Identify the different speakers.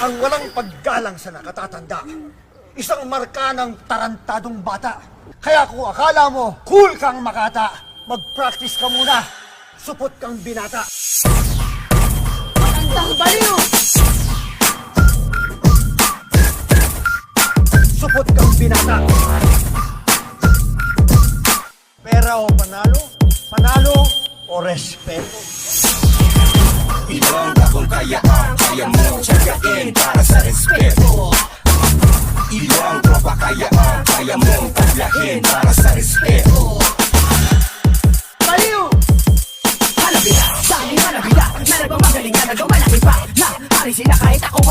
Speaker 1: Ang walang paggalang sa nakatatanda, isang marka ng tarantadong bata. Kaya kung akala mo, cool kang makata, mag-practice ka muna. Supot kang binata.
Speaker 2: Matandang baliw!
Speaker 1: Supot kang binata. Pera o panalo? Panalo o respeto?
Speaker 3: Ilang taong kaya mong tiyagain para sa respeto. Ilang tropa kaya mong tablahin para sa respeto.
Speaker 2: Baliw!
Speaker 4: Halabida, sa aking halabida, meron pa magaling na nagawa natin pa. Na hari sila kahit ako